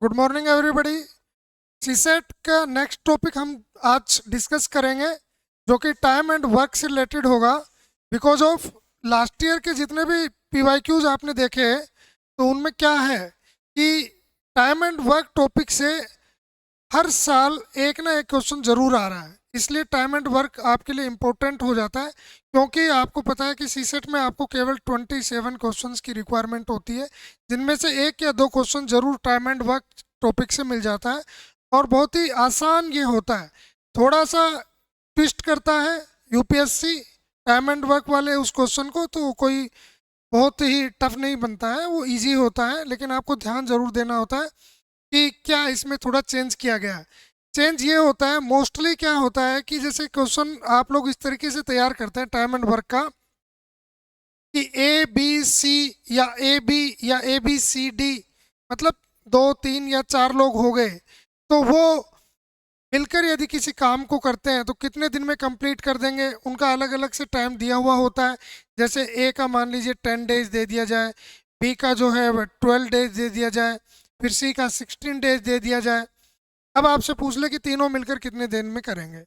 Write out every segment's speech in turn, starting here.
Good morning everybody. CSAT का next topic हम आज डिस्कस करेंगे जो कि टाइम एंड वर्क से रिलेटेड होगा। बिकॉज ऑफ लास्ट ईयर के जितने भी पीवाईक्यूज आपने देखे तो उनमें क्या है कि टाइम एंड वर्क टॉपिक से हर साल एक ना एक क्वेश्चन जरूर आ रहा है। इसलिए टाइम एंड वर्क आपके लिए इम्पोर्टेंट हो जाता है, क्योंकि आपको पता है कि सीसेट में आपको केवल 27 क्वेश्चंस की रिक्वायरमेंट होती है, जिनमें से एक या दो क्वेश्चन जरूर टाइम एंड वर्क टॉपिक से मिल जाता है। और बहुत ही आसान ये होता है, थोड़ा सा ट्विस्ट करता है यूपीएससी टाइम एंड वर्क वाले उस क्वेश्चन को, तो कोई बहुत ही टफ नहीं बनता है, वो इजी होता है। लेकिन आपको ध्यान जरूर देना होता है कि क्या इसमें थोड़ा चेंज किया गया है। चेंज ये होता है, मोस्टली क्या होता है कि जैसे क्वेश्चन आप लोग इस तरीके से तैयार करते हैं टाइम एंड वर्क का कि ए बी सी या ए बी या ए बी सी डी, मतलब दो तीन या चार लोग हो गए, तो वो मिलकर यदि किसी काम को करते हैं तो कितने दिन में कंप्लीट कर देंगे, उनका अलग अलग से टाइम दिया हुआ होता है। जैसे ए का मान लीजिए 10 डेज दे दिया जाए, बी का जो है 12 डेज दे दिया जाए, फिर सी का 16 डेज दे दिया जाए। अब आपसे पूछ ले कि तीनों मिलकर कितने दिन में करेंगे,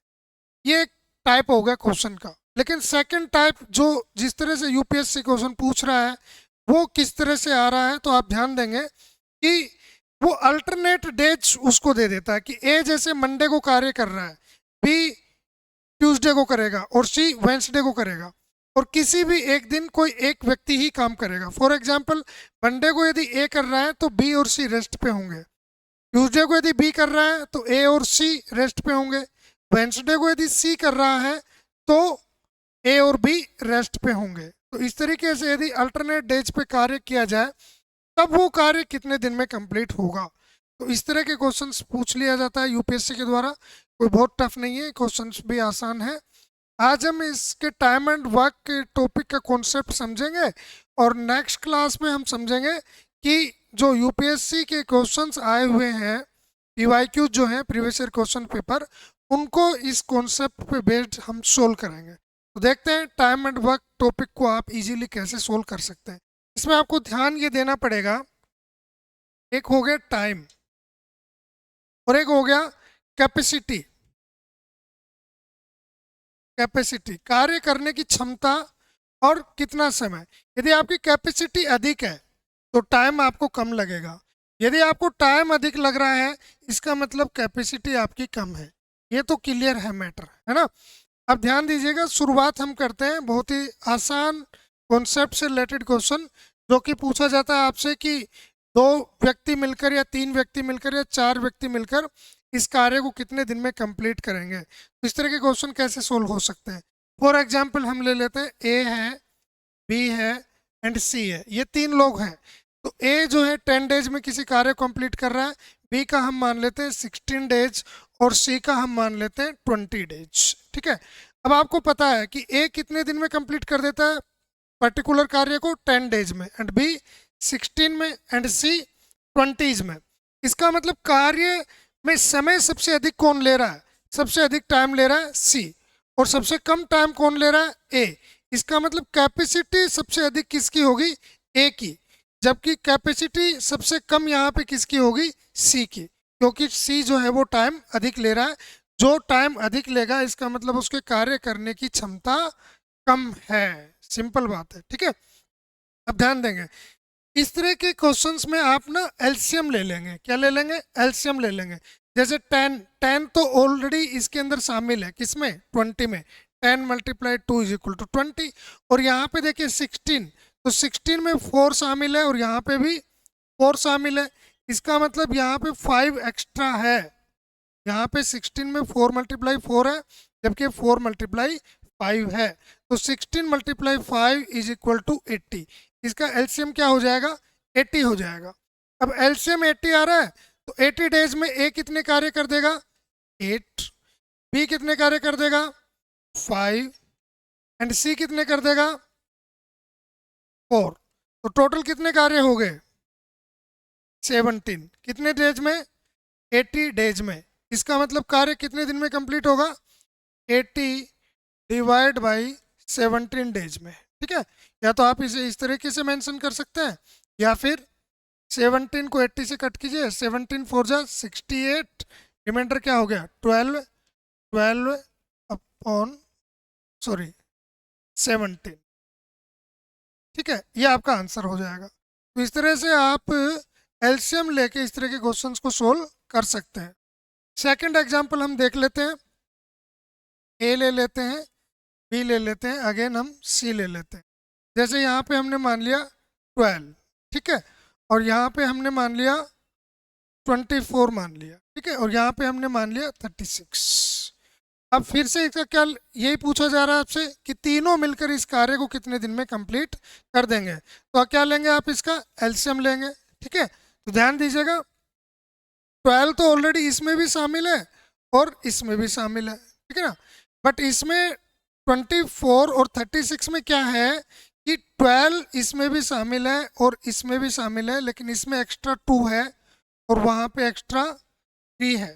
ये एक टाइप हो गया क्वेश्चन का। लेकिन सेकंड टाइप जो जिस तरह से यूपीएससी क्वेश्चन पूछ रहा है वो किस तरह से आ रहा है, तो आप ध्यान देंगे कि वो अल्टरनेट डेज उसको दे देता है कि ए जैसे मंडे को कार्य कर रहा है, बी ट्यूसडे को करेगा और सी वेंसडे को करेगा, और किसी भी एक दिन कोई एक व्यक्ति ही काम करेगा। फॉर एग्जाम्पल मंडे को यदि ए कर रहा है तो बी और सी रेस्ट पे होंगे, ट्यूसडे को यदि बी कर रहा है तो ए और सी रेस्ट पे होंगे, वेंसडे को यदि सी कर रहा है तो ए और बी रेस्ट पे होंगे। तो इस तरीके से यदि अल्टरनेट डेज पे कार्य किया जाए तब वो कार्य कितने दिन में कंप्लीट होगा। तो इस तरह के क्वेश्चंस पूछ लिया जाता है यूपीएससी के द्वारा। कोई बहुत टफ नहीं है, क्वेश्चंस भी आसान है। आज हम इसके टाइम एंड वर्क के टॉपिक का कॉन्सेप्ट समझेंगे, और नेक्स्ट क्लास में हम समझेंगे कि जो यूपीएससी के क्वेश्चंस आए हुए हैं पीवाईक्यू जो हैं प्रीवियस ईयर क्वेश्चन पेपर, उनको इस कॉन्सेप्ट पे बेस्ड हम सोल्व करेंगे। तो देखते हैं टाइम एंड वर्क टॉपिक को आप इजीली कैसे सोल्व कर सकते हैं। इसमें आपको ध्यान ये देना पड़ेगा, एक हो गया टाइम और एक हो गया कैपेसिटी। कैपेसिटी कार्य करने की क्षमता और कितना समय। यदि आपकी कैपेसिटी अधिक है तो टाइम आपको कम लगेगा, यदि आपको टाइम अधिक लग रहा है इसका मतलब कैपेसिटी आपकी कम है। ये तो क्लियर है मैटर, है ना। अब ध्यान दीजिएगा, शुरुआत हम करते हैं बहुत ही आसान कॉन्सेप्ट से रिलेटेड क्वेश्चन, जो कि पूछा जाता है आपसे कि दो व्यक्ति मिलकर या तीन व्यक्ति मिलकर या चार व्यक्ति मिलकर इस कार्य को कितने दिन में कंप्लीट करेंगे। तो इस तरह के क्वेश्चन कैसे सोल्व हो सकते हैं। फॉर एग्जाम्पल हम ले लेते हैं ए है, बी है एंड सी है, ये तीन लोग हैं। तो ए जो है 10 डेज में किसी कार्य कंप्लीट कर रहा है, बी का हम मान लेते हैं 16 डेज और सी का हम मान लेते हैं 20 डेज। ठीक है। अब आपको पता है कि ए कितने दिन में कंप्लीट कर देता है पर्टिकुलर कार्य को, 10 डेज में, एंड बी 16 में एंड सी 20 में। इसका मतलब कार्य में समय सबसे अधिक कौन ले रहा है, सबसे अधिक टाइम ले रहा है सी, और सबसे कम टाइम कौन ले रहा है ए। इसका मतलब कैपेसिटी सबसे अधिक किसकी होगी, ए की, जबकि कैपेसिटी सबसे कम यहाँ पे किसकी होगी, सी की, क्योंकि सी जो है वो टाइम अधिक ले रहा है। जो टाइम अधिक लेगा इसका मतलब उसके कार्य करने की क्षमता कम है, सिंपल बात है। ठीक है। अब ध्यान देंगे, इस तरह के क्वेश्चंस में आप ना एलसीएम ले लेंगे। क्या ले लेंगे, एलसीएम ले लेंगे। जैसे 10 तो ऑलरेडी इसके अंदर शामिल है, किसमें, 20 में। 10 × 2 = 20। और यहाँ पे देखिए 16, तो 16 में 4 शामिल है और यहाँ पे भी 4 शामिल है। इसका मतलब यहाँ पे 5 एक्स्ट्रा है। यहाँ पे 16 में 4 × 4 है, जबकि 4 × 5 है। तो 16 × 5 = 80। इसका एलसीएम क्या हो जाएगा, 80 हो जाएगा। अब एलसीएम 80 आ रहा है, तो 80 डेज में ए कितने कार्य कर देगा, 8, बी कितने कार्य कर देगा, 5, एंड सी कितने कर देगा, 4। तो टोटल कितने कार्य हो गए, 17। कितने डेज में, 80 डेज में। इसका मतलब कार्य कितने दिन में कंप्लीट होगा, 80 ÷ 17 डेज में। ठीक है। या तो आप इसे इस तरीके से मेंशन कर सकते हैं, या फिर 17 को 80 से कट कीजिए, 17 4 जा 68, रिमाइंडर क्या हो गया 12 अपॉन 17। ठीक है, ये आपका आंसर हो जाएगा। तो इस तरह से आप एलसीएम लेके इस तरह के क्वेश्चंस को सोल्व कर सकते हैं। सेकंड एग्जांपल हम देख लेते हैं, ए ले लेते हैं, बी ले लेते हैं, अगेन हम सी ले लेते हैं। जैसे यहाँ पे हमने मान लिया 12, ठीक है, और यहाँ पे हमने मान लिया 24 मान लिया, ठीक है, और यहाँ पे हमने मान लिया 36। अब फिर से इसका क्या यही पूछा जा रहा है आपसे कि तीनों मिलकर इस कार्य को कितने दिन में कंप्लीट कर देंगे। तो क्या लेंगे आप, इसका एलसीएम लेंगे। ठीक है, तो ध्यान दीजिएगा 12 तो ऑलरेडी इसमें भी शामिल है और इसमें भी शामिल है, ठीक है ना, बट इसमें 24 और 36 में क्या है कि 12 इसमें भी शामिल है और इसमें भी शामिल है, लेकिन इसमें एक्स्ट्रा 2 है और वहाँ पे एक्स्ट्रा 3 है।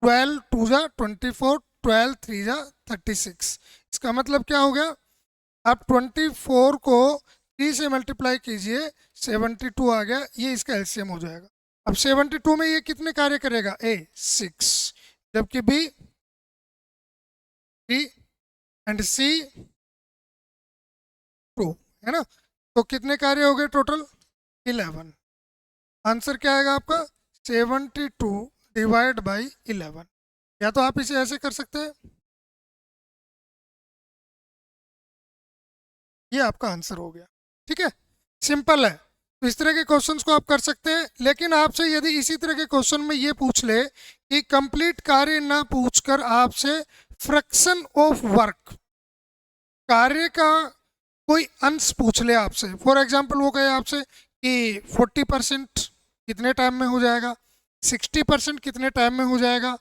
12 2 जा 24, 12 3 जा 36। इसका मतलब क्या हो गया, आप 24 को 3 से मल्टीप्लाई कीजिए, 72 आ गया, ये इसका एलसीएम हो जाएगा। अब 72 में ये कितने कार्य करेगा, ए 6, जबकि बी 3 एंड सी 2, है ना। तो कितने कार्य हो गए टोटल, 11। आंसर क्या आएगा आपका 72 डिवाइड बाई 11। या तो आप इसे ऐसे कर सकते हैं, ये आपका आंसर हो गया। ठीक है, सिंपल है। तो इस तरह के क्वेश्चंस को आप कर सकते हैं, लेकिन आपसे यदि इसी तरह के क्वेश्चन में ये पूछ ले कि कंप्लीट कार्य ना पूछकर आपसे फ्रैक्शन ऑफ वर्क, कार्य का कोई अंश पूछ ले आपसे, फॉर एग्जांपल वो कहे आपसे कि 40% कितने टाइम में हो जाएगा, 60% कितने टाइम में हो जाएगा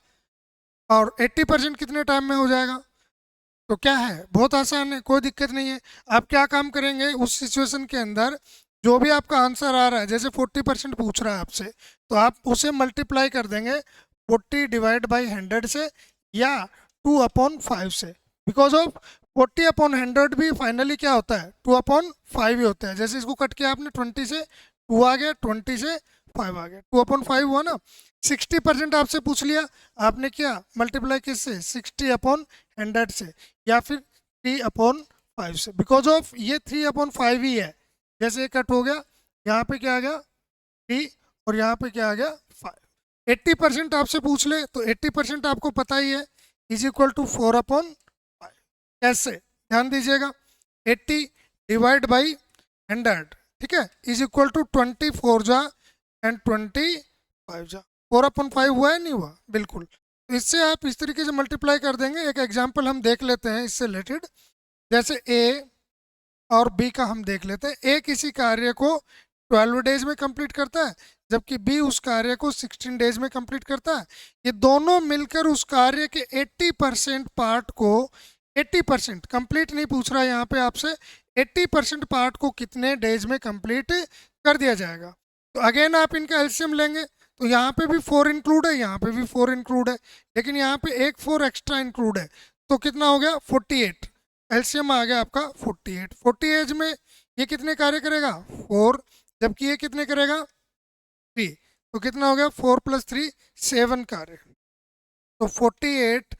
और 80% कितने टाइम में हो जाएगा, तो क्या है, बहुत आसान है, कोई दिक्कत नहीं है। आप क्या काम करेंगे उस सिचुएशन के अंदर, जो भी आपका आंसर आ रहा है, जैसे 40% पूछ रहा है आपसे, तो आप उसे मल्टीप्लाई कर देंगे 40 डिवाइड बाई 100 से या 2/5 से, बिकॉज ऑफ 40/100 भी फाइनली क्या होता है 2/5 ही होता है। जैसे इसको कट किया आपने 20 से 2 आ गया, 20 से 5 आ गया, 2/5 हुआ ना। 60% आपसे पूछ लिया, आपने क्या मल्टीप्लाई किससे 60/100 से या फिर 3/5 से, बिकॉज ऑफ ये 3/5 ही है। जैसे ये कट हो गया, यहाँ पे क्या आ गया 3 और यहाँ पे क्या आ गया 5। 80% आपसे पूछ ले तो 80% आपको पता ही है, इज इक्वल टू 4/5। कैसे, ध्यान दीजिएगा, 80 डिवाइड बाई 100, ठीक है, इज इक्वल टू 24 जा एंड 25 जा। 4/5 हुआ है, नहीं हुआ, बिल्कुल। तो इससे आप इस तरीके से मल्टीप्लाई कर देंगे। एक एग्जांपल हम देख लेते हैं इससे रिलेटेड, जैसे ए और बी का हम देख लेते हैं। ए किसी कार्य को 12 डेज में कंप्लीट करता है, जबकि बी उस कार्य को 16 डेज में कंप्लीट करता है। ये दोनों मिलकर उस कार्य के 80% पार्ट को, 80% कंप्लीट नहीं पूछ रहा है यहाँ पे आपसे, 80% पार्ट को कितने डेज में कंप्लीट कर दिया जाएगा। तो अगेन आप इनका एलसीएम लेंगे, तो यहाँ पे भी 4 इंक्लूड है, यहाँ पे भी 4 इंक्लूड है, लेकिन यहाँ पे एक 4 एक्स्ट्रा इंक्लूड है, तो कितना हो गया 48। एलसीएम आ गया आपका 48। 48 में ये कितने कार्य करेगा 4, जबकि ये कितने करेगा 3, तो कितना हो गया 4 + 3 7 कार्य, तो 48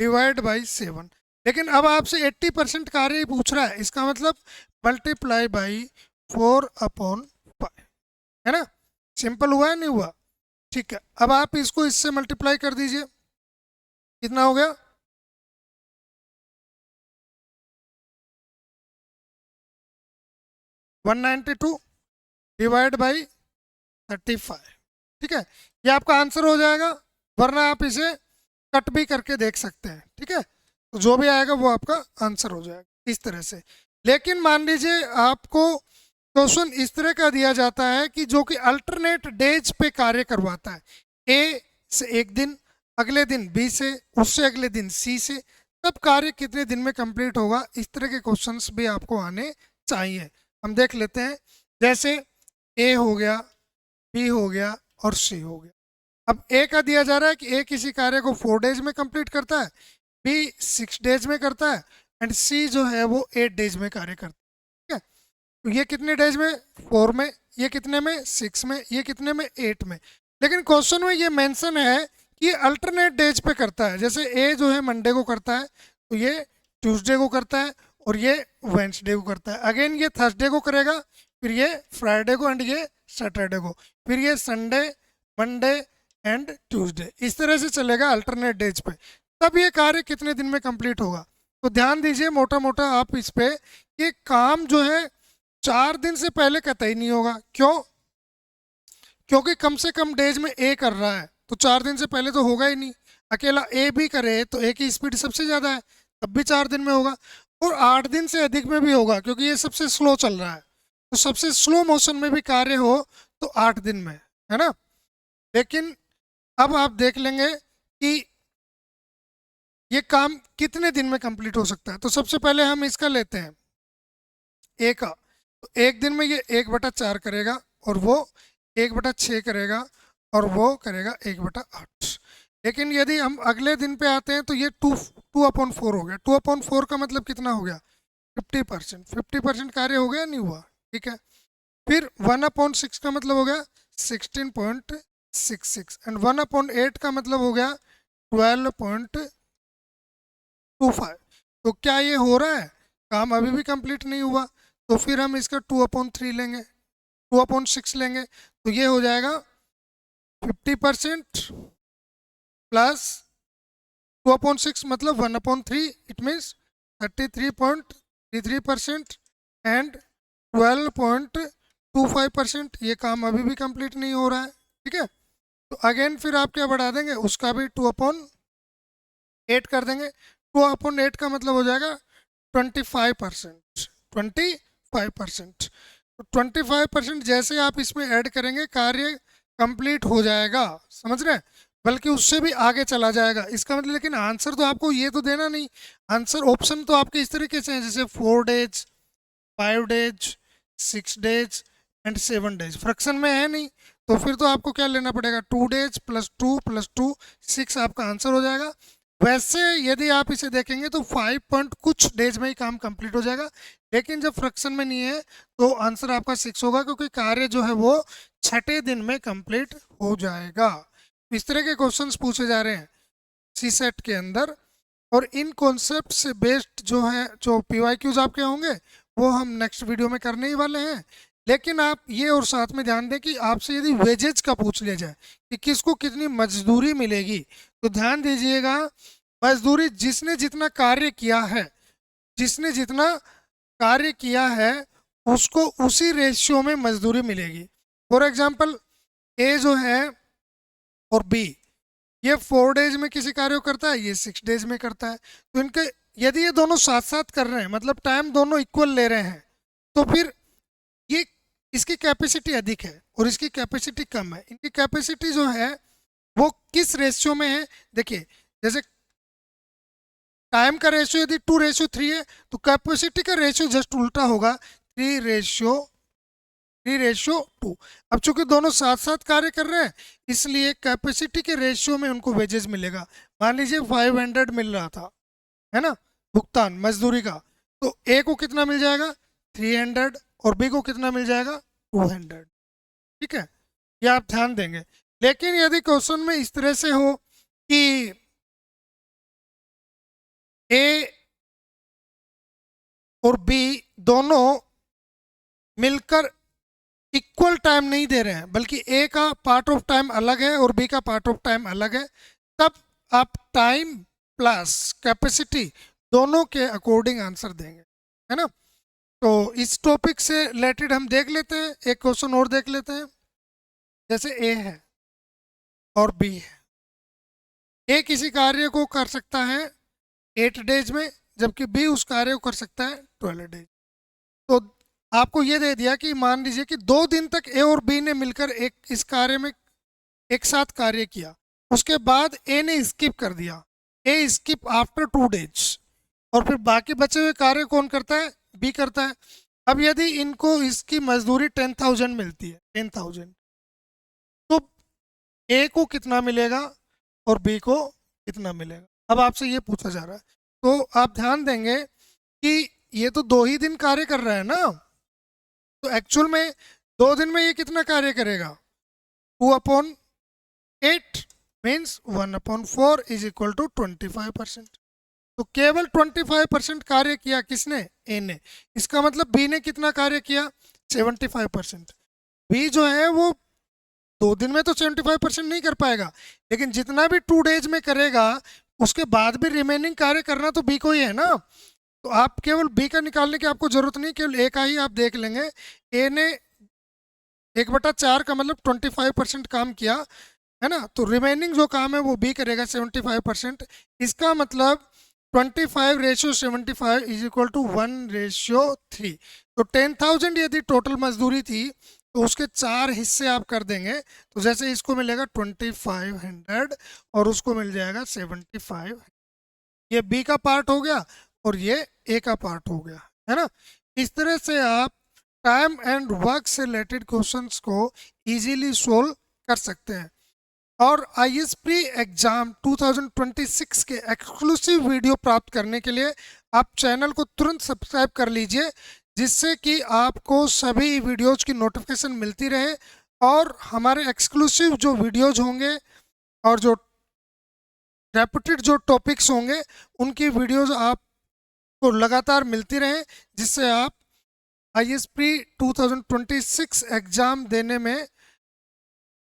डिवाइड बाई 7। लेकिन अब आपसे 80% कार्य ही पूछ रहा है, इसका मतलब मल्टीप्लाई बाई 4/5, है ना। सिंपल हुआ है, नहीं हुआ, ठीक है। अब आप इसको इससे मल्टीप्लाई कर दीजिए, कितना हो गया 192 डिवाइड बाई 35, ठीक है, ये आपका आंसर हो जाएगा। वरना आप इसे कट भी करके देख सकते हैं, ठीक है, तो जो भी आएगा वो आपका आंसर हो जाएगा इस तरह से। लेकिन मान लीजिए आपको क्वेश्चन इस तरह का दिया जाता है कि जो कि अल्टरनेट डेज पे कार्य करवाता है, ए से एक दिन, अगले दिन बी से, उससे अगले दिन सी से, तब कार्य कितने दिन में कंप्लीट होगा, इस तरह के क्वेश्चंस भी आपको आने चाहिए। हम देख लेते हैं, जैसे ए हो गया, बी हो गया और सी हो गया। अब ए का दिया जा रहा है कि ए किसी कार्य को 4 डेज में कंप्लीट करता है, बी 6 डेज में करता है एंड सी जो है वो 8 डेज में कार्य करता है, ठीक है। तो ये कितने डेज में 4 में, ये कितने में 6 में, ये कितने में 8 में। लेकिन क्वेश्चन में ये मेंशन है कि अल्टरनेट डेज पे करता है। जैसे ए जो है मंडे को करता है, तो ये ट्यूसडे को करता है, और ये वेंसडे को करता है। अगेन ये थर्सडे को करेगा, फिर ये फ्राइडे को, एंड ये सैटरडे को, फिर ये संडे, मंडे एंड ट्यूसडे। इस तरह से चलेगा अल्टरनेट डेज पे। तब ये कार्य कितने दिन में कंप्लीट होगा? तो ध्यान दीजिए मोटा मोटा आप इस पे, ये काम जो है 4 दिन से पहले कतई नहीं होगा। क्यों? क्योंकि कम से कम डेज में ए कर रहा है, तो 4 दिन से पहले तो होगा ही नहीं। अकेला ए भी करे तो ए की स्पीड सबसे ज़्यादा है, तब भी 4 दिन में होगा। और 8 दिन से अधिक में भी होगा, क्योंकि ये सबसे स्लो चल रहा है। तो सबसे स्लो मोशन में भी कार्य हो तो 8 दिन में, है ना। लेकिन अब आप देख लेंगे कि ये काम कितने दिन में कंप्लीट हो सकता है। तो सबसे पहले हम इसका लेते हैं ए का। तो एक दिन में ये 1/4 करेगा, और वो 1/6 करेगा, और वो करेगा 1/8। लेकिन यदि हम अगले दिन पे आते हैं तो ये 2/4 हो गया। 2/4 का मतलब कितना हो गया? 50%। 50% कार्य हो गया, नहीं हुआ? ठीक है। फिर 1/6 का मतलब हो गया 16.66, एंड 1/8 का मतलब हो गया 12.25। तो क्या ये हो रहा है? काम अभी भी कंप्लीट नहीं हुआ। तो फिर हम इसका 2/3 लेंगे, 2/6 लेंगे, तो ये हो जाएगा 50% प्लस 2/6 मतलब 1/3, इट मीन्स 33.33% एंड 12.25%। ये काम अभी भी कंप्लीट नहीं हो रहा है। ठीक है। तो अगेन फिर आप क्या बढ़ा देंगे, उसका भी 2/8 कर देंगे। 2/8 का मतलब हो जाएगा 25%। 25%। तो 25% जैसे आप इसमें ऐड करेंगे कार्य कंप्लीट हो जाएगा, समझ रहे हैं? बल्कि उससे भी आगे चला जाएगा। इसका मतलब, लेकिन आंसर तो आपको ये तो देना नहीं। आंसर ऑप्शन तो आपके इस तरीके से हैं, जैसे 4 days, 5 days, 6 days and 7 days. Fraction में है नहीं, तो फिर तो आपको क्या लेना पड़ेगा? 2 डेज प्लस 2 प्लस 2, 6 आपका आंसर हो जाएगा। वैसे यदि आप इसे देखेंगे तो 5 पॉइंट कुछ डेज में ही काम कंप्लीट हो जाएगा। लेकिन जब फ्रैक्शन में नहीं है तो आंसर आपका 6 होगा, क्योंकि कार्य जो है वो 6ठे दिन में कंप्लीट हो जाएगा। इस तरह के क्वेश्चंस पूछे जा रहे हैं सीसेट के अंदर, और इन कॉन्सेप्ट से बेस्ड जो है, जो पीवाईक्यूज आपके होंगे वो हम नेक्स्ट वीडियो में करने ही वाले हैं। लेकिन आप ये और साथ में ध्यान दें कि आपसे यदि वेजेज का पूछ लिया जाए कि किसको कितनी मजदूरी मिलेगी, तो ध्यान दीजिएगा, मजदूरी जिसने जितना कार्य किया है, जिसने जितना कार्य किया है उसको उसी रेशियो में मजदूरी मिलेगी। फॉर एग्जाम्पल ए जो है और बी, ये 4 डेज में किसी कार्य को करता है, ये 6 डेज में करता है। तो इनके यदि ये दोनों साथ साथ कर रहे हैं, मतलब टाइम दोनों इक्वल ले रहे हैं, तो फिर ये इसकी कैपेसिटी अधिक है और इसकी कैपेसिटी कम है। इनकी कैपेसिटी जो है वो किस रेशियो में है? देखिए, जैसे टाइम का रेशियो यदि 2:3 है, तो कैपेसिटी का रेशियो जस्ट उल्टा होगा, 3:2। अब चूंकि दोनों साथ साथ कार्य कर रहे हैं, इसलिए कैपेसिटी के रेशियो में उनको वेजेस मिलेगा। मान लीजिए 500 मिल रहा था, है ना, भुगतान मजदूरी का, तो ए को कितना मिल जाएगा? 300, और बी को कितना मिल जाएगा? 200। ठीक है, ये आप ध्यान देंगे। लेकिन यदि क्वेश्चन में इस तरह से हो कि ए और बी दोनों मिलकर इक्वल टाइम नहीं दे रहे हैं, बल्कि ए का पार्ट ऑफ टाइम अलग है और बी का पार्ट ऑफ टाइम अलग है, तब आप टाइम प्लस कैपेसिटी दोनों के अकॉर्डिंग आंसर देंगे, है ना। तो इस टॉपिक से रिलेटेड हम देख लेते हैं, एक क्वेश्चन और देख लेते हैं। जैसे ए है और बी है, ए किसी कार्य को कर सकता है 8 डेज में, जबकि बी उस कार्य को कर सकता है 12 डेज। तो आपको ये दे दिया कि मान लीजिए कि 2 दिन तक ए और बी ने मिलकर इस कार्य में एक साथ कार्य किया, उसके बाद ए ने स्किप कर दिया, ए स्किप आफ्टर 2 डेज, और फिर बाकी बचे हुए कार्य कौन करता है? बी करता है। अब यदि इनको इसकी मजदूरी 10,000 मिलती है, 10,000, तो ए को कितना मिलेगा और बी को कितना मिलेगा? अब आपसे ये पूछा जा रहा है। तो आप ध्यान देंगे कि ये तो 2 ही दिन कार्य कर रहा है ना, तो एक्चुअल में 2 दिन में ये कितना कार्य करेगा? 2/8 मीन्स 1/4 इज इक्वल टू 25%। तो केवल 25% कार्य किया किसने? ए ने। इसका मतलब बी ने कितना कार्य किया? 75%। बी जो है वो 2 दिन में तो 75% नहीं कर पाएगा, लेकिन जितना भी 2 डेज में करेगा उसके बाद भी रिमेनिंग कार्य करना तो बी को ही है ना। तो आप केवल बी का निकालने की आपको जरूरत नहीं, केवल ए का ही आप देख लेंगे। ए ने 1/4 का मतलब 25% काम किया है ना, तो रिमेनिंग जो काम है वो बी करेगा 75%। इसका मतलब 25/75 इज इक्वल टू 1/3। तो 10,000 यदि टोटल मजदूरी थी तो उसके 4 हिस्से आप कर देंगे, तो जैसे इसको मिलेगा 2500 और उसको मिल जाएगा 75। ये बी का पार्ट हो गया और ये ए का पार्ट हो गया, है ना। इस तरह से आप टाइम एंड वर्क से रिलेटेड क्वेश्चंस को इजीली सोल्व कर सकते हैं। और आईएसपी एग्जाम 2026 के एक्सक्लूसिव वीडियो प्राप्त करने के लिए आप चैनल को तुरंत सब्सक्राइब कर लीजिए, जिससे कि आपको सभी वीडियोज की नोटिफिकेशन मिलती रहे और हमारे एक्सक्लूसिव जो वीडियोज होंगे और जो रेपुटेड जो टॉपिक्स होंगे उनकी वीडियोज आपको लगातार मिलती रहे, जिससे आप आईएसपी 2026 एग्जाम देने में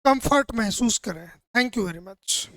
कंफर्ट महसूस करें। Thank you very much.